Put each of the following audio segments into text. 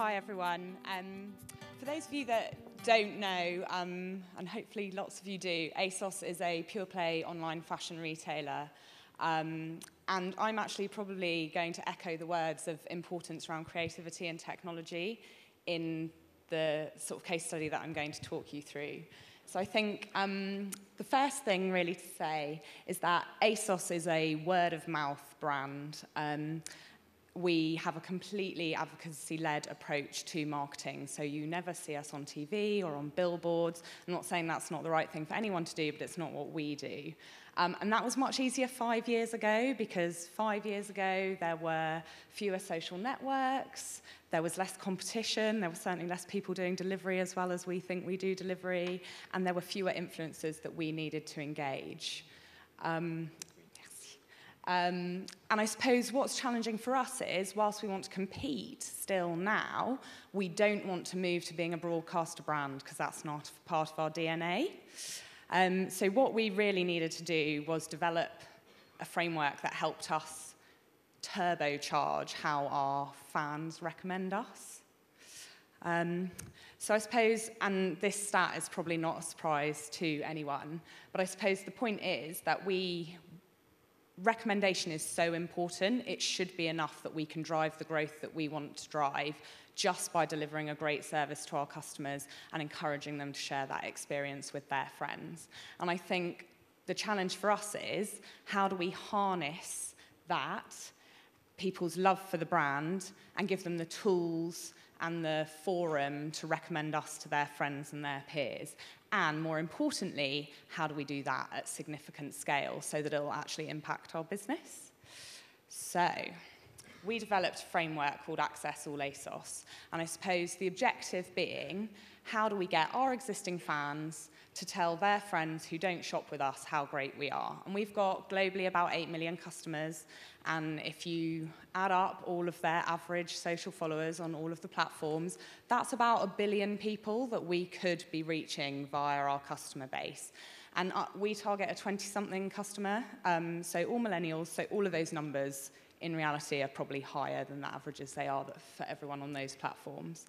Hi everyone. For those of you that don't know, and hopefully lots of you do, ASOS is a pure play online fashion retailer. And I'm actually probably going to echo the words of importance around creativity and technology in the sort of case study that I'm going to talk you through. So I think the first thing really to say is that ASOS is a word-of-mouth brand. We have a completely advocacy-led approach to marketing, so you never see us on TV or on billboards. I'm not saying that's not the right thing for anyone to do, but it's not what we do. And that was much easier 5 years ago, because 5 years ago there were fewer social networks, there was less competition, there were certainly less people doing delivery as well as we think we do delivery, and there were fewer influencers that we needed to engage. And I suppose what's challenging for us is, whilst we want to compete still now, we don't want to move to being a broadcaster brand, because that's not part of our DNA. So what we really needed to do was develop a framework that helped us turbocharge how our fans recommend us. So I suppose, and this stat is probably not a surprise to anyone, but I suppose the point is that recommendation is so important. It should be enough that we can drive the growth that we want to drive just by delivering a great service to our customers and encouraging them to share that experience with their friends. And I think the challenge for us is, how do we harness that, people's love for the brand, and give them the tools and the forum to recommend us to their friends and their peers? And more importantly, how do we do that at significant scale so that it will actually impact our business? So we developed a framework called Access All Asos. And I suppose the objective being, how do we get our existing fans to tell their friends who don't shop with us how great we are? And we've got globally about 8 million customers. And if you add up all of their average social followers on all of the platforms, that's about 1 billion people that we could be reaching via our customer base. And we target a 20-something customer, so all millennials, so all of those numbers in reality are probably higher than the averages they are for everyone on those platforms.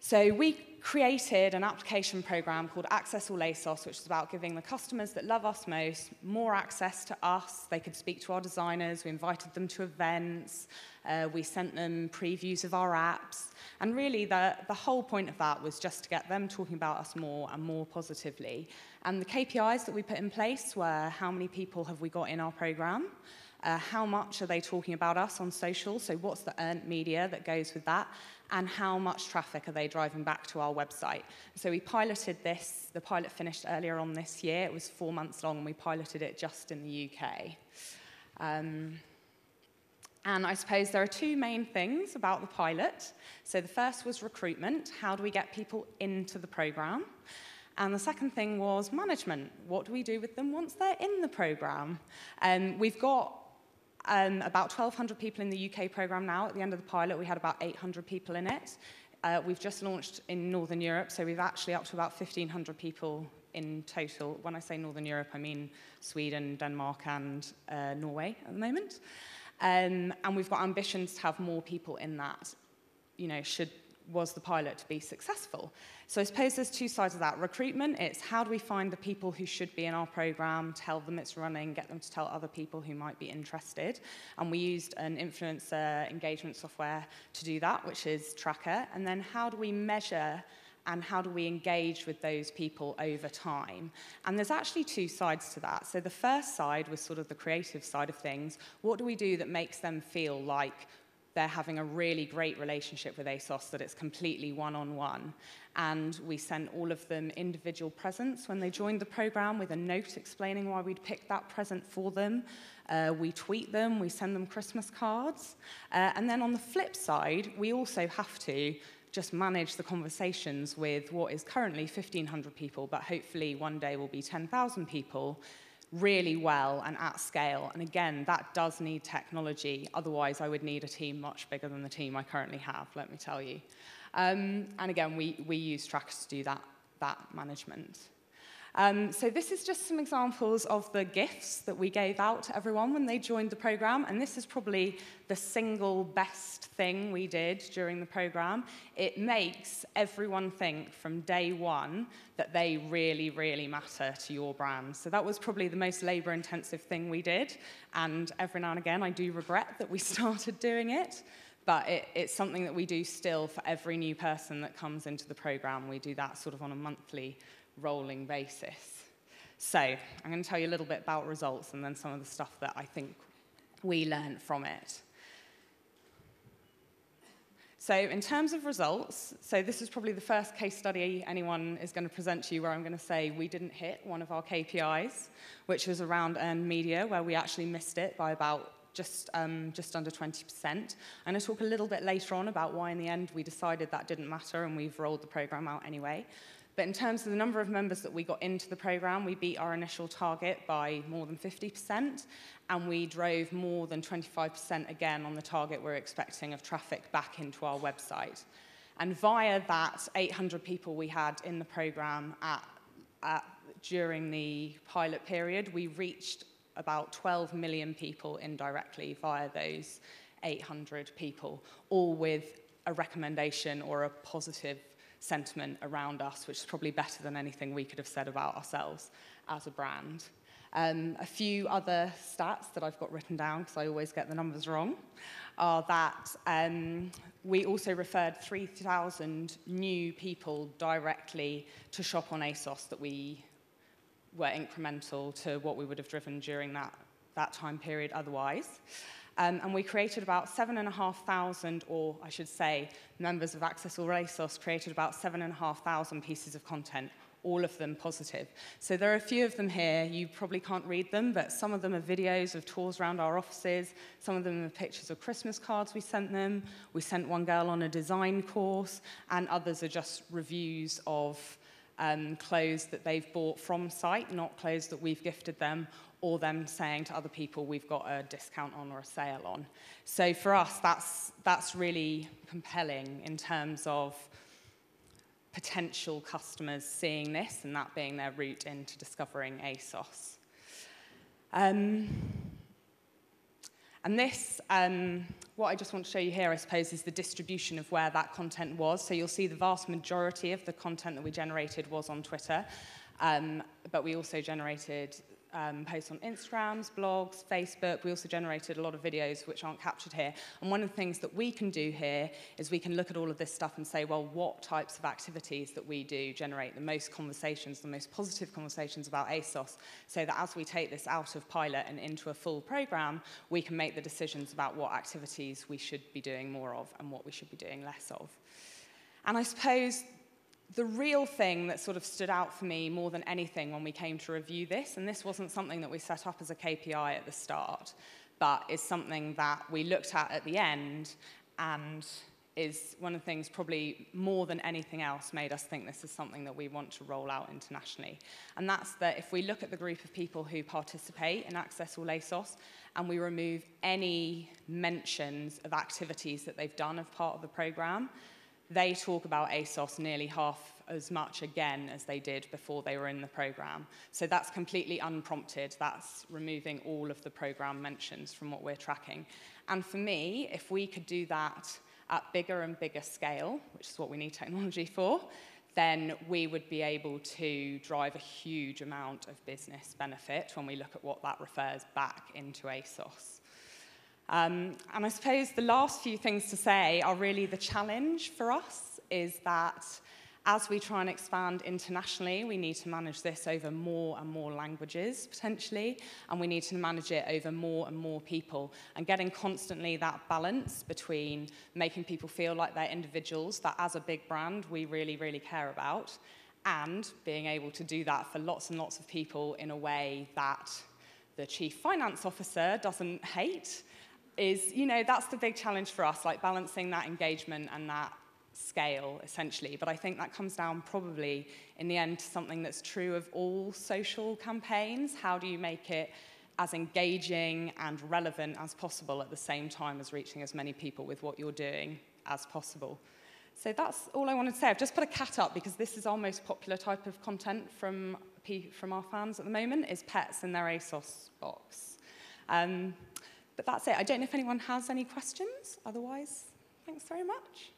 So we created an application program called Access All Asos, which is about giving the customers that love us most more access to us. They could speak to our designers. We invited them to events. We sent them previews of our apps. And really, the whole point of that was just to get them talking about us more and more positively. And the KPIs that we put in place were, how many people have we got in our program? How much are they talking about us on social? So what's the earned media that goes with that? And how much traffic are they driving back to our website? So we piloted this. The pilot finished earlier on this year. It was 4 months long, and we piloted it just in the UK. And I suppose there are two main things about the pilot. So the first was recruitment. How do we get people into the program? And the second thing was management. What do we do with them once they're in the program? We've got about 1,200 people in the UK program now. At the end of the pilot, we had about 800 people in it. We've just launched in Northern Europe, so we've actually up to about 1,500 people in total. When I say Northern Europe, I mean Sweden, Denmark, and Norway at the moment. And we've got ambitions to have more people in that, was the pilot to be successful. So I suppose there's two sides of that. Recruitment, it's how do we find the people who should be in our program, tell them it's running, get them to tell other people who might be interested. And we used an influencer engagement software to do that, which is Tracker. And then how do we measure and how do we engage with those people over time? And there's actually two sides to that. So the first side was sort of the creative side of things. What do we do that makes them feel like they're having a really great relationship with ASOS, that it's completely one-on-one? And we sent all of them individual presents when they joined the program, with a note explaining why we'd picked that present for them. We tweet them, we send them Christmas cards. And then on the flip side, we also have to just manage the conversations with what is currently 1,500 people, but hopefully one day will be 10,000 people, really well and at scale. And again, that does need technology. Otherwise, I would need a team much bigger than the team I currently have, let me tell you. And again, we use Tracker to do that management. So this is just some examples of the gifts that we gave out to everyone when they joined the program, and this is probably the single best thing we did during the program. It makes everyone think from day one that they really, really matter to your brand. So that was probably the most labor-intensive thing we did, and every now and again I do regret that we started doing it, but it's something that we do still for every new person that comes into the program. We do that sort of on a monthly rolling basis. So I'm going to tell you a little bit about results and then some of the stuff that I think we learned from it. So in terms of results, so this is probably the first case study anyone is going to present to you where I'm going to say we didn't hit one of our KPIs, which was around earned media, where we actually missed it by about just under 20%. I'm going to talk a little bit later on about why in the end we decided that didn't matter and we've rolled the program out anyway. But in terms of the number of members that we got into the program, we beat our initial target by more than 50%, and we drove more than 25% again on the target we're expecting of traffic back into our website. And via that 800 people we had in the program during the pilot period, we reached about 12 million people indirectly via those 800 people, all with a recommendation or a positive sentiment around us, which is probably better than anything we could have said about ourselves as a brand. A few other stats that I've got written down, because I always get the numbers wrong, are that we also referred 3,000 new people directly to shop on ASOS that we were incremental to what we would have driven during that time period otherwise. And we created about 7,500, or I should say, members of Access All Asos created about 7,500 pieces of content, all of them positive. So there are a few of them here. You probably can't read them, but some of them are videos of tours around our offices. Some of them are pictures of Christmas cards we sent them. We sent one girl on a design course, and others are just reviews of clothes that they've bought from site, not clothes that we've gifted them, or them saying to other people we've got a discount on or a sale on. So for us, that's really compelling in terms of potential customers seeing this and that being their route into discovering ASOS. And this, what I just want to show you here, I suppose, is the distribution of where that content was. So you'll see the vast majority of the content that we generated was on Twitter, but we also generated posts on Instagrams, blogs, Facebook. We also generated a lot of videos which aren't captured here. And one of the things that we can do here is we can look at all of this stuff and say, well, what types of activities that we do generate the most conversations, the most positive conversations about ASOS, so that as we take this out of pilot and into a full program, we can make the decisions about what activities we should be doing more of and what we should be doing less of. And I suppose the real thing that sort of stood out for me more than anything when we came to review this, and this wasn't something that we set up as a KPI at the start, but is something that we looked at the end, and is one of the things probably more than anything else made us think this is something that we want to roll out internationally. And that's that if we look at the group of people who participate in Access All ASOS, and we remove any mentions of activities that they've done as part of the program, they talk about ASOS nearly half as much again as they did before they were in the program. So that's completely unprompted. That's removing all of the program mentions from what we're tracking. And for me, if we could do that at bigger and bigger scale, which is what we need technology for, then we would be able to drive a huge amount of business benefit when we look at what that refers back into ASOS. And I suppose the last few things to say are really the challenge for us is that as we try and expand internationally, we need to manage this over more and more languages, potentially, and we need to manage it over more and more people, and getting constantly that balance between making people feel like they're individuals that as a big brand we really, really care about, and being able to do that for lots and lots of people in a way that the chief finance officer doesn't hate, is, you know, that's the big challenge for us, like balancing that engagement and that scale, essentially. But I think that comes down probably, in the end, to something that's true of all social campaigns. How do you make it as engaging and relevant as possible at the same time as reaching as many people with what you're doing as possible? So that's all I wanted to say. I've just put a cat up because this is our most popular type of content from from our fans at the moment is pets in their ASOS box. But that's it. I don't know if anyone has any questions. Otherwise, thanks very much.